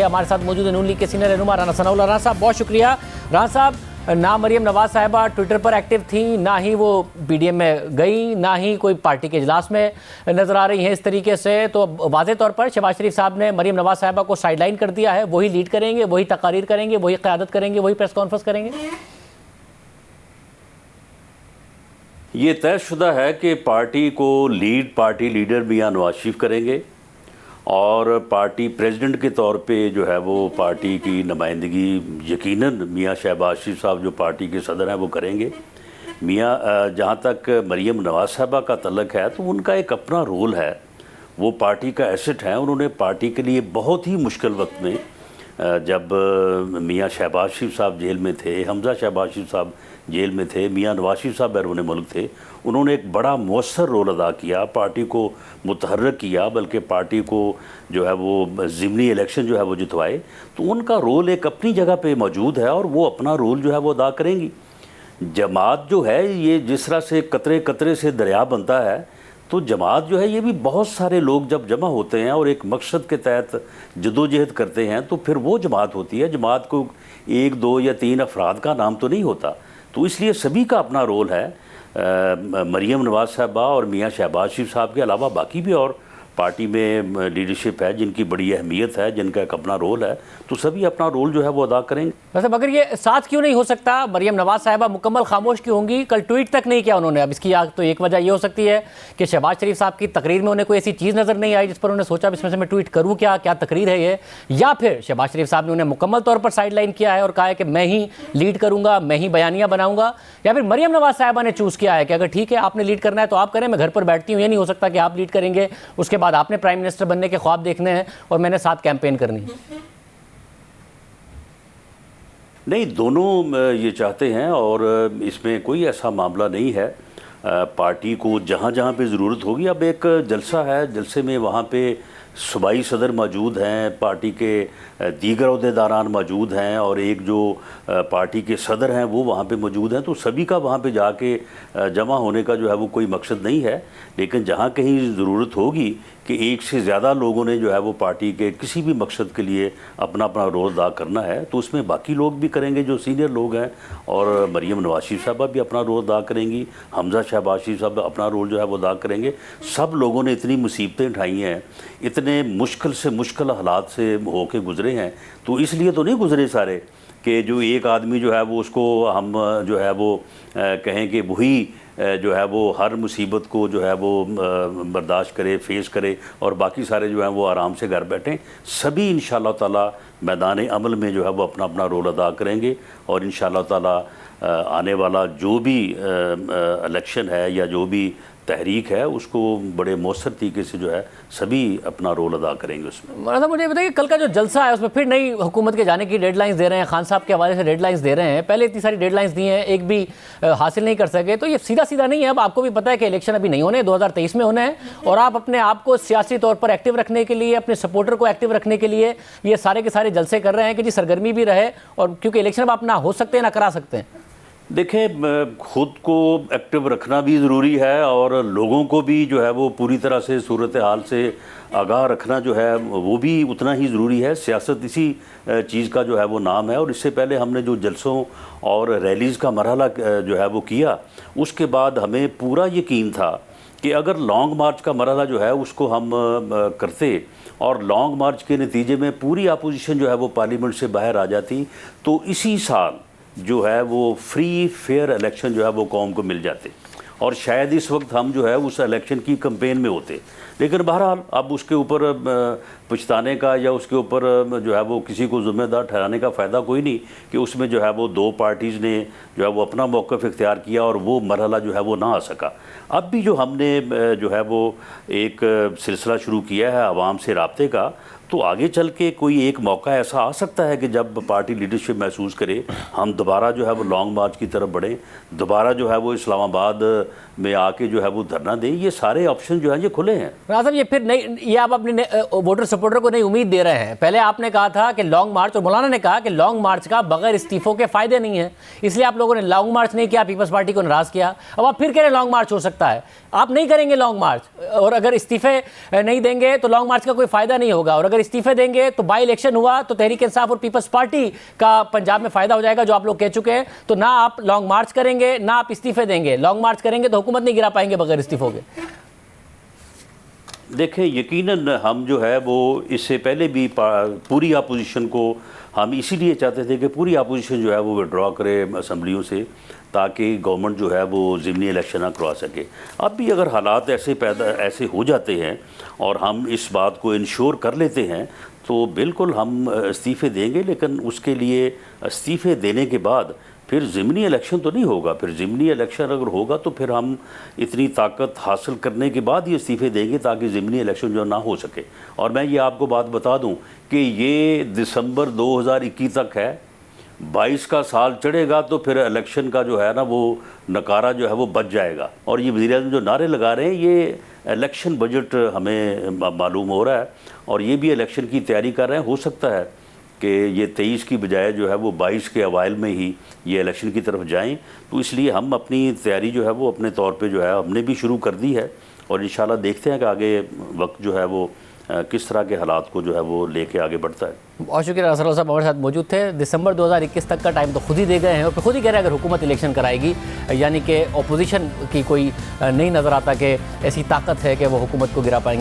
हमारे साथ मौजूद है नून लीग के सीनियर रहनुमा राना सनाउल्लाह। राना साहब बहुत शुक्रिया। राना साहब, ना मरियम नवाज साहिबा ट्विटर पर एक्टिव थी, ना ही वो पीडीएम में गई, ना ही कोई पार्टी के इजलास में नजर आ रही हैं इस तरीके से। तो वाज़े तौर पर शहबाज शरीफ साहब ने मरियम नवाज साहिबा को साइडलाइन कर दिया है। वही लीड करेंगे, वही तकारीर करेंगे, वही क़यादत करेंगे, वही प्रेस कॉन्फ्रेंस करेंगे। ये तयशुदा है कि पार्टी को पार्टी लीडर मियां नवाज शरीफ करेंगे और पार्टी प्रेसिडेंट के तौर पे जो है वो पार्टी की नुमाइंदगी यकीनन मियां शहबाज शरीफ साहब जो पार्टी के सदर हैं वो करेंगे। मियां जहाँ तक मरियम नवाज साहिबा का तल्लक है तो उनका एक अपना रोल है, वो पार्टी का एसेट है। उन्होंने पार्टी के लिए बहुत ही मुश्किल वक्त में जब मियां शहबाज शरीफ साहब जेल में थे, हमजा शहबाज शरीफ साहब जेल में थे, मियां नवाज शरीफ साहब बैरून मुल्क थे, उन्होंने एक बड़ा मौसर रोल अदा किया, पार्टी को मुतहर्रिक किया, बल्कि पार्टी को जो है वो ज़िमनी इलेक्शन जो है वो जितवाए। तो उनका रोल एक अपनी जगह पे मौजूद है और वो अपना रोल जो है वो अदा करेंगी। जमात जो है ये जिस तरह से कतरे कतरे से दरिया बनता है, तो जमात जो है ये भी बहुत सारे लोग जब जमा होते हैं और एक मकसद के तहत जदोजहद करते हैं तो फिर वो जमात होती है। जमात को 1, 2 या 3 अफराद का नाम तो नहीं होता। तो इसलिए सभी का अपना रोल है। मरियम नवाज साहिबा और मियां शहबाज शरीफ साहब के अलावा बाकी भी और पार्टी में लीडरशिप है जिनकी बड़ी अहमियत है, जिनका एक अपना रोल है, तो सभी अपना रोल जो है वो अदा करेंगे। वैसे मगर ये साथ क्यों नहीं हो सकता? मरियम नवाज साहिबा मुकम्मल खामोश क्यों होंगी? कल ट्वीट तक नहीं किया उन्होंने। अब इसकी तो एक वजह ये हो सकती है कि शहबाज शरीफ साहब की तकरीर में उन्हें कोई ऐसी चीज़ नज़र नहीं आई जिस पर उन्होंने सोचा इसमें से मैं ट्वीट करूँ, क्या तकरीर है ये, या फिर शहबाज शरीफ साहब ने उन्हें मुकम्मल तौर पर साइडलाइन किया है और कहा है कि मैं ही लीड करूँगा, मैं ही बयानियाँ बनाऊँगा, या फिर मरियम नवाज साहिबा ने चूज़ किया है कि अगर ठीक है आपने लीड करना है तो आप करें, मैं घर पर बैठती हूँ। ये नहीं हो सकता कि आप लीड करेंगे, उसके बाद आपने प्राइम मिनिस्टर बनने के ख्वाब देखने हैं और मैंने साथ कैंपेन करनी है। नहीं, दोनों ये चाहते हैं और इसमें कोई ऐसा मामला नहीं है। पार्टी को जहाँ जहाँ पे ज़रूरत होगी, अब एक जलसा है, जलसे में वहाँ पे सूबाई सदर मौजूद हैं, पार्टी के दीगर अहदेदारान मौजूद हैं और एक जो पार्टी के सदर हैं वो वहाँ पे मौजूद हैं। तो सभी का वहाँ पे जाके जमा होने का जो है वो कोई मकसद नहीं है। लेकिन जहाँ कहीं ज़रूरत होगी कि एक से ज़्यादा लोगों ने जो है वो पार्टी के किसी भी मकसद के लिए अपना अपना रोल अदा करना है, तो उसमें बाकी लोग भी करेंगे जो सीनियर लोग हैं, और मरियम नवाज शरीफ साहबा भी अपना रोल अदा करेंगी, हमजा शहबाज शरीफ साहब अपना रोल जो है वो अदा करेंगे। सब लोगों ने इतनी मुसीबतें उठाई हैं, इतने मुश्किल से मुश्किल हालात से होके गुजरे हैं, तो इसलिए तो नहीं गुजरे सारे कि जो एक आदमी जो है वो उसको हम जो है वो कहें कि वही जो है वो हर मुसीबत को जो है वो बर्दाश्त करे, फेस करे और बाकी सारे जो हैं वो आराम से घर बैठें। सभी इंशाअल्लाह ताला मैदान अमल में जो है वो अपना अपना रोल अदा करेंगे और इंशाअल्लाह ताला आने वाला जो भी इलेक्शन है या जो भी तहरीक है उसको बड़े मौसर तरीके से जो है सभी अपना रोल अदा करेंगे उसमें। मतलब मुझे बताइए, कल का जो जलसा है उसमें फिर नई हुकूमत के जाने की डेडलाइंस दे रहे हैं, खान साहब के हवाले से डेडलाइंस दे रहे हैं। पहले इतनी सारी डेडलाइंस दी हैं, एक भी हासिल नहीं कर सके, तो ये सीधा सीधा नहीं है। अब आपको भी पता है कि इलेक्शन अभी नहीं होने, 2023 में होना है, और आप अपने आप को सियासी तौर पर एक्टिव रखने के लिए, अपने सपोर्टर को एक्टिव रखने के लिए ये सारे के सारे जलसे कर रहे हैं कि जी सरगर्मी भी रहे, और क्योंकि इलेक्शन अब आप ना हो सकते हैं ना करा सकते हैं। देखें, खुद को एक्टिव रखना भी ज़रूरी है और लोगों को भी जो है वो पूरी तरह से सूरत हाल से आगाह रखना जो है वो भी उतना ही ज़रूरी है। सियासत इसी चीज़ का जो है वो नाम है। और इससे पहले हमने जो जलसों और रैलीज़ का मरहला जो है वो किया, उसके बाद हमें पूरा यकीन था कि अगर लॉन्ग मार्च का मरहला जो है उसको हम करते और लॉन्ग मार्च के नतीजे में पूरी अपोजिशन जो है वो पार्लियामेंट से बाहर आ जाती, तो इसी साल जो है वो फ्री फेयर इलेक्शन जो है वो कौम को मिल जाते और शायद इस वक्त हम जो है उस इलेक्शन की कैंपेन में होते। लेकिन बहरहाल अब उसके ऊपर पछताने का या उसके ऊपर जो है वो किसी को ज़िम्मेदार ठहराने का फ़ायदा कोई नहीं कि उसमें जो है वो दो पार्टीज़ ने जो है वो अपना मौक़िफ़ इख्तियार किया और वो मरहला जो है वो ना आ सका। अब भी जो हमने जो है वो एक सिलसिला शुरू किया है आवाम से राब्ते का, तो आगे चल के कोई एक मौका ऐसा आ सकता है कि जब पार्टी लीडरशिप महसूस करे हम दोबारा जो है वो लॉन्ग मार्च की तरफ बढ़ें, दोबारा जो है वो इस्लामाबाद में आके जो है वो धरना दें। ये सारे ऑप्शन जो हैं ये खुले हैं। राना साहब, ये फिर नहीं, ये आप अपने वोटर सपोर्टर को नई उम्मीद दे रहे हैं। पहले आपने कहा था कि लॉन्ग मार्च, और मौलाना ने कहा कि लॉन्ग मार्च का बगैर इस्तीफों के फायदे नहीं है, इसलिए आप लोगों ने लॉन्ग मार्च नहीं किया, पीपल्स पार्टी को नाराज किया। अब आप फिर कह रहे हैं लॉन्ग मार्च हो सकता है, आप नहीं करेंगे लॉन्ग मार्च, और अगर इस्तीफे नहीं देंगे तो लॉन्ग मार्च का कोई फायदा नहीं होगा, और अगर इस्तीफे देंगे तो बाई इलेक्शन हुआ तो तहरीक इंसाफ और पीपल्स पार्टी का पंजाब में फायदा हो जाएगा, जो आप लोग कह चुके हैं। तो ना आप लॉन्ग मार्च करेंगे ना आप इस्तीफे देंगे। लॉन्ग मार्च करेंगे तो हुकूमत नहीं गिरा पाएंगे बगैर इस्तीफों के। देखें, यकीनन हम जो है वो इससे पहले भी पूरी अपोजिशन को हम इसीलिए चाहते थे कि पूरी अपोजिशन जो है वो विड्रॉ करे असम्बलियों से, ताकि गवर्नमेंट जो है वो ज़िमनी इलेक्शन ना करवा सके। अब भी अगर हालात ऐसे हो जाते हैं और हम इस बात को इंश्योर कर लेते हैं तो बिल्कुल हम इस्तीफ़े देंगे, लेकिन उसके लिए इस्तीफ़े देने के बाद फिर ज़िमनी इलेक्शन तो नहीं होगा। फिर ज़िमनी इलेक्शन अगर होगा तो फिर हम इतनी ताकत हासिल करने के बाद ही इस्तीफ़े देंगे ताकि ज़िमनी इलेक्शन जो ना हो सके। और मैं ये आपको बात बता दूं कि ये दिसंबर 2021 तक है, 22 का साल चढ़ेगा तो फिर इलेक्शन का जो है ना वो नकारा जो है वो बच जाएगा। और ये वज़ीर-ए-आज़म जो नारे लगा रहे हैं ये इलेक्शन बजट हमें मालूम हो रहा है, और ये भी इलेक्शन की तैयारी कर रहे हैं। हो सकता है कि ये 23 की बजाय जो है वो 22 के अवाइल में ही ये इलेक्शन की तरफ जाएं। तो इसलिए हम अपनी तैयारी जो है वो अपने तौर पे जो है हमने भी शुरू कर दी है, और इंशाल्लाह देखते हैं कि आगे वक्त जो है वो किस तरह के हालात को जो है वो लेके आगे बढ़ता है। बहुत शुक्रिया असरल्लाह साहब हमारे साथ मौजूद थे। दिसंबर 2021 तक का टाइम तो खुद ही दे गए हैं, और फिर खुद ही कह रहे हैं अगर हुकूमत इलेक्शन कराएगी, यानी कि अपोजिशन की कोई नहीं नज़र आता कि ऐसी ताकत है कि वो हुकूमत को गिरा पाएंगे।